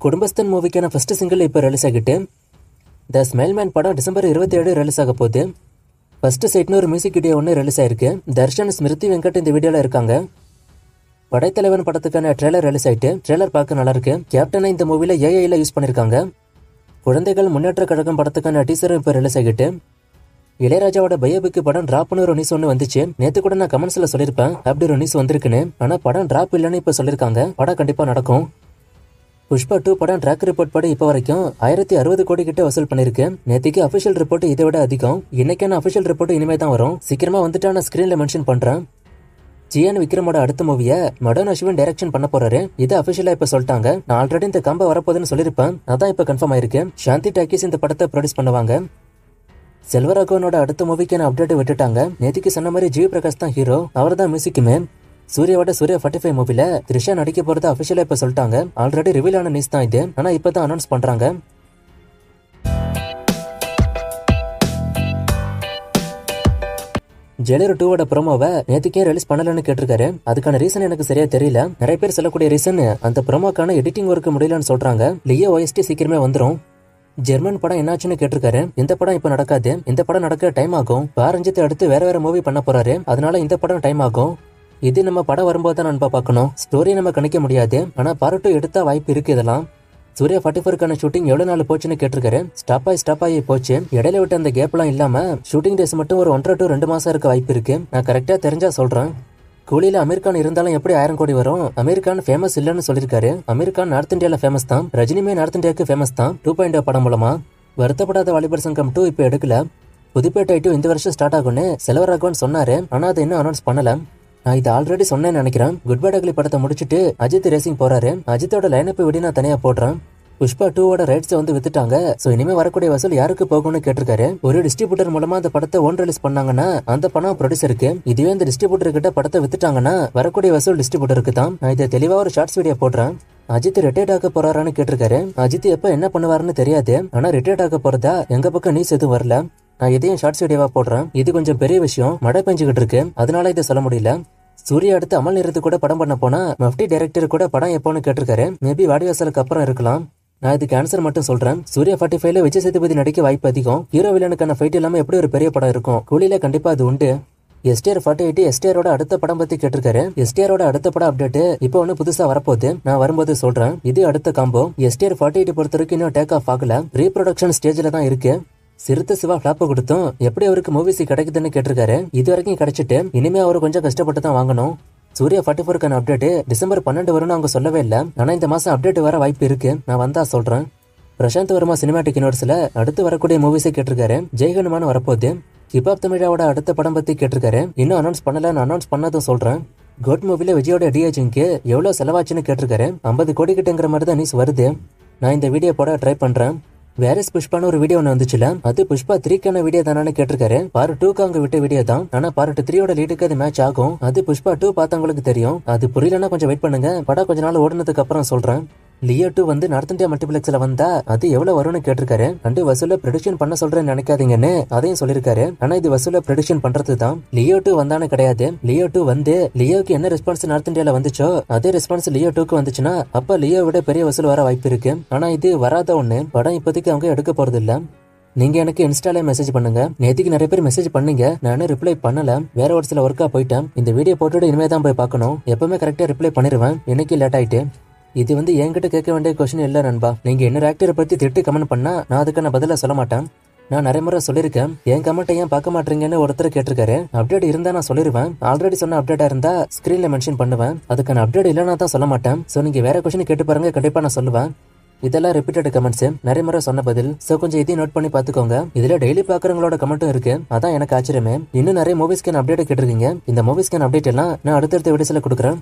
குடும்பஸ்தன் மூவிக்கான first single இப்போ release ஆகிட்டு. த ஸ்மைல்மேன் படம் டிசம்பர் 27 ரிலீஸ் ஆக போகுது. ஃபர்ஸ்ட் சைட்னு ஒரு மியூசிக் வீடியோ ஒன்று ரிலீஸ் ஆயிருக்கு. தர்ஷன், ஸ்மிருதி வெங்கட் இந்த வீடியோவில் இருக்காங்க. படைத்தலைவன் படத்துக்கான ட்ரெய்லர் ரிலீஸ் ஆயிட்டு. ட்ரெய்லர் பார்க்க நல்லா இருக்கு. கேப்டனை இந்த மூவில ஏஐல யூஸ் பண்ணிருக்காங்க. குழந்தைகள் முன்னேற்ற கழகம் படத்துக்கான டீசரும் இப்போ ரிலீஸ் ஆகிட்டு. இளையராஜாவோட பயோபிக் படம் டிராப்னு ஒரு நியூஸ் ஒன்று வந்துச்சு. நேற்று கூட நான் கமெண்ட்ஸ்ல சொல்லியிருப்பேன் அப்படி ஒரு நியூஸ் வந்திருக்குன்னு. ஆனா படம் டிராப் இல்லைன்னு இப்போ சொல்லியிருக்காங்க. படம் கண்டிப்பா நடக்கும். புஷ்பா 2 படம் ட்ராக் ரிப்போர்ட் படி இப்போ வரைக்கும் 1060 கோடி கிட்ட வசூல் பண்ணிருக்கு. நேற்றுக்கு அபிஷியல் ரிப்போர்ட் இதை விட அதிகம். இன்னைக்கான அபிஷியல் ரிப்போர்ட் இனிமே தான் வரும். சீக்கிரமா வந்துட்டு நான் ஸ்கிரீன்ல மென்ஷன் பண்றேன். ஜியான் விக்ரமோட அடுத்த மூவியை மடன் அஸ்வின் டைரக்ஷன் பண்ண போறாரு. இது அபிஷியலா இப்ப சொல்லிட்டாங்க. நான் ஆல்ரெடி இந்த காம்போ வரப்போகுதுன்னு சொல்லியிருப்பேன். அதான் இப்ப கன்ஃபார்ம் ஆயிருக்கு. சாந்தி டாக்கீஸ் இந்த படத்தை ப்ரொடியூஸ் பண்ணுவாங்க. செல்வராகவனோட அடுத்த மூவிக்கான அப்டேட் விட்டுட்டாங்க. நேற்றுக்கு சொன்ன மாதிரி ஜிவி பிரகாஷ் தான் ஹீரோ. அவர் தான் மியூசிக்குமே. சூர்யாவோட சூர்யா 45 மூவில த்ரிஷா நடிக்க போறதா அபிஷியலா இப்ப சொல்லிட்டாங்க. ஆல்ரெடி ரிவீல் ஆன நியூஸ் தான் இது. ஆனா இப்பதான் அனௌன்ஸ் பண்றாங்க. ஜெயிலர் 2 ப்ரோமோவை நேற்றுக்கே ரிலீஸ் பண்ணலன்னு கேட்டிருக்காரு. அதுக்கான ரீசன் எனக்கு சரியா தெரியல. நிறைய பேர் சொல்லக்கூடிய ரீசன் அந்த ப்ரோமோக்கான எடிட்டிங் ஒர்க் முடியலன்னு சொல்றாங்க. லியோ OST சீக்கிரமே வந்துரும். ஜெர்மன் படம் என்னாச்சுன்னு கேட்டிருக்காரு. இந்த படம் இப்ப நடக்காது. இந்த படம் நடக்க டைம் ஆகும். பாரஞ்சித்தை அடுத்து வேற மூவி பண்ண போறாரு. அதனால இந்த படம் டைம் ஆகும். இது நம்ம படம் வரும்போது தான் நண்பா பார்க்கணும். ஸ்டோரி நம்ம கணிக்க முடியாது. ஆனா பார்ட் 2 எடுத்தா வாய்ப்பு இருக்கு. இதெல்லாம் சூர்யா 44க்கான ஷூட்டிங் எவ்வளவு நாள் போச்சுன்னு கேட்டிருக்காரு. ஸ்டாப் ஆகி போச்சு. இடையில விட்டு அந்த கேப்லாம் இல்லாம ஷூட்டிங் டேஸ் மட்டும் ஒரு 1.5 to 2 மாசம் இருக்க வாய்ப்பு இருக்கு. நான் கரெக்டா தெரிஞ்சா சொல்றேன். கூலியில அமீர் கான் இருந்தாலும் எப்படி 1000 கோடி வரும்? அமீர் கான் ஃபேமஸ் இல்லன்னு சொல்லிருக்காரு. அமீர் கான் நார்த் இந்தியால ஃபேமஸ் தான். ரஜினிமே நார்த் இந்தியாவுக்கு ஃபேமஸ் தான். 2.0 படம் மூலமா. வருத்தப்படாத வாலிபர் சங்கம் 2 இப்ப எடுக்கல. புதுப்பேட்டை 2 இந்த வருஷம் ஸ்டார்ட் ஆகும்னு செல்வராகவன் சொன்னாரு. ஆனா அதை இன்னும் அனௌன்ஸ் பண்ணல. நான் இது ஆல்ரெடி சொன்னேன்னு நினைக்கிறேன். குட் பை அக்லி படத்தை முடிச்சுட்டு அஜித் ரேசிங் போறாரு. அஜித்தோட லைனப் விட நான் தனியா போடுறேன். புஷ்பா 2 ரைட்ஸ் வந்து வித்துட்டாங்க. சோ இனிமே வரக்கூடிய வசூல் யாருக்கு போகும்னு கேட்டிருக்காரு. ஒரு டிஸ்ட்ரிபியூட்டர் மூலமா அந்த படத்தை ஓன் ரிலீஸ் பண்ணாங்கன்னா அந்த பணம் ப்ரொடியூசருக்கு. இதுவே இந்த டிஸ்ட்ரிபியூட்டர் கிட்ட படத்தை வித்துட்டாங்கன்னா வரக்கூடிய வசூல் டிஸ்ட்ரிபியூட்டருக்கு தான். நான் இதை தெளிவா ஒரு ஷார்ட்ஸ் வீடியோ போடுறேன். அஜித் ரிட்டையர்ட் ஆக போறாரான்னு கேட்டிருக்காரு. அஜித் எப்ப என்ன பண்ணுவாருன்னு தெரியாது. ஆனா ரிட்டையர்ட் ஆக போறதா எங்க பக்கம் நியூஸ் எதுவும் வரல. நான் இதையும் ஷார்ட்ஸ் வீடியோவா போடுறேன். இது கொஞ்சம் பெரிய விஷயம். மழை பெஞ்சுக்கிட்டு இருக்கு. அதனால இதை சொல்ல முடியல. சூர்யா அடுத்து அமல் நிறுத்து கூட படம் பண்ண போனா மஃப்டி டைரக்டர் கூட படம் எப்போன்னு கேட்டிருக்காரு. மேபி வாடிவாசலுக்கு அப்புறம் இருக்கலாம். நான் இதுக்கு ஆன்சர் மட்டும் சொல்றேன். சூர்யா 45ல விஜய் சேதுபதி நடிக்க வாய்ப்பு அதிகம். ஹீரோ வில்லனுக்கான ஃபைட் இல்லாம எப்படி ஒரு பெரிய படம் இருக்கும்? கூலியில கண்டிப்பா அது உண்டு. STR 48 STRோட அடுத்த படம் பத்தி கேட்டிருக்காரு. STRோட அடுத்த படம் அப்டேட் இப்போ ஒண்ணு புதுசா வரப்போகுது. நான் வரும்போது சொல்றேன். இது அடுத்த காம்போ. STR 48 பொறுத்த வரைக்கும் இன்னும் டேக் ஆஃப் ஆகல. ப்ரீ ப்ரொடக்ஷன் ஸ்டேஜ்ல தான் இருக்கு. சிறுத்தை சிவா ஃபிளாப் கொடுத்தும் எப்படி அவருக்கு மூவிஸ் கிடைக்குதுன்னு கேட்டிருக்காரு. இது வரைக்கும் கிடைச்சிட்டு இனிமே அவர் கொஞ்சம் கஷ்டப்பட்டு தான் வாங்கணும். சூர்யா 44க்கான அப்டேட் டிசம்பர் 12 வரும்னு அவங்க சொல்லவே இல்லை. ஆனா இந்த மாசம் அப்டேட் வர வாய்ப்பு இருக்கு. நான் வந்தா சொல்றேன். பிரசாந்த் வர்மா சினிமாட்டிக் யூனிவர்ஸ்ல அடுத்து வரக்கூடிய மூவிஸை கேட்டிருக்காரு. ஜெய்ஹனுமான் வரப்போகுது. ஹிப்ஹாப் தமிழாவோட அடுத்த படம் பத்தி கேட்டிருக்காரு. இன்னும் அனௌன்ஸ் பண்ணல. நான் அனௌன்ஸ் பண்ணதும் சொல்றேன். கோட் மூவில விஜயோட டிஏஜிங்க்கு எவ்வளவு செலவாச்சுன்னு கேட்டிருக்காரு. 50 கோடி கிட்டங்கிற மாதிரி தான் நியூஸ் வருது. நான் இந்த வீடியோ போட ட்ரை பண்றேன். வேரஸ் புஷ்பான்னு ஒரு வீடியோ ஒன்று வந்துச்சுல, அது புஷ்பா 3க்கான வீடியோ தானு கேட்டிருக்காரு. பார்ட் 2க்கு அவங்க விட்ட வீடியோ தான். ஆனா பார்ட் 3யோட லீடுக்கு அது மேட்ச் ஆகும். அது புஷ்பா 2 பார்த்தவங்களுக்கு தெரியும். அது புரியலன்னா கொஞ்சம் வெயிட் பண்ணுங்க. படம் கொஞ்ச நாள் ஓடுனதுக்கு அப்புறம் சொல்றேன். லியோ 2 வந்து நார்த் இந்தியா மல்டிபிளெக்ஸ்ல வந்தா அது எவ்வளவு வரும்னு கேட்டிருக்காரு. அண்டு வசூல ப்ரொடக்ஷன் பண்ண சொல்றேன்னு நினைக்காதீங்கன்னு அதையும் சொல்லிருக்காரு. ஆனா இது வசூல ப்ரொடக்ஷன் பண்றது தான். லியோ 2 வந்தானு கிடையாது. லியோ 2 வந்து லியோக்கு என்ன ரெஸ்பான்ஸ் நார்த் இந்தியால வந்துச்சோ அதே ரெஸ்பான்ஸ் லியோ 2க்கு வந்துச்சுன்னா அப்ப லியோ விட பெரிய வசூல் வர வாய்ப்பு இருக்கு. ஆனா இது வராத ஒண்ணு. படம் இப்போதைக்கு அவங்க எடுக்க போறது இல்ல. நீங்க எனக்கு இன்ஸ்டால மெசேஜ் பண்ணுங்க. நேற்றுக்கு நிறைய பேர் மெசேஜ் பண்ணீங்க. நானும் ரிப்ளை பண்ணல. வேற ஒரு சில ஒர்க்கா போயிட்டேன். இந்த வீடியோ போட்டுட்டு இனிமே தான் போய் பார்க்கணும். எப்பவுமே கரெக்டா ரிப்ளை பண்ணிருவேன். இன்னைக்கு லேட் ஆயிட்டு. இது வந்து என்கிட்ட கேட்க வேண்டிய கொஸ்டின் இல்ல நண்பா. நீங்க என்ன ஆக்டரை பத்தி திட்டு கமெண்ட் பண்ணா நான் அதுக்கான பதில சொல்ல மாட்டேன். நான் நிறைய முறை சொல்லியிருக்கேன். என் கமெண்ட்டை ஏன் பார்க்க மாட்டீங்கன்னு ஒருத்தர் கேட்டிருக்காரு. அப்டேட் இருந்தா நான் சொல்லிருவேன். ஆல்ரெடி சொன்ன அப்டேட்டா இருந்தா ஸ்கிரீன்ல மென்ஷன் பண்ணுவேன். அதுக்கான அப்டேட் இல்லைன்னா தான் சொல்ல மாட்டேன். சோ நீங்க வேற கொஸ்டின் கேட்டு பாருங்க. கண்டிப்பா நான் சொல்லுவேன். இதெல்லாம் ரிப்பீட்டட் கமெண்ட்ஸ். நிறைய முறை சொன்ன பதில். சோ கொஞ்சம் இதையும் நோட் பண்ணி பாத்துக்கோங்க. இதுல டெய்லி பாக்குறவங்களோட கமெண்ட்டும் இருக்கு. அதான் எனக்கு ஆச்சரியமே. இன்னும் நிறைய மூவிஸ்க்கான அப்டேட் கேட்டிருக்கீங்க. இந்த மூவிஸ்க்கான அப்டேட் எல்லாம் நான் அடுத்தடுத்த வீடியோஸ்ல கொடுக்குறேன்.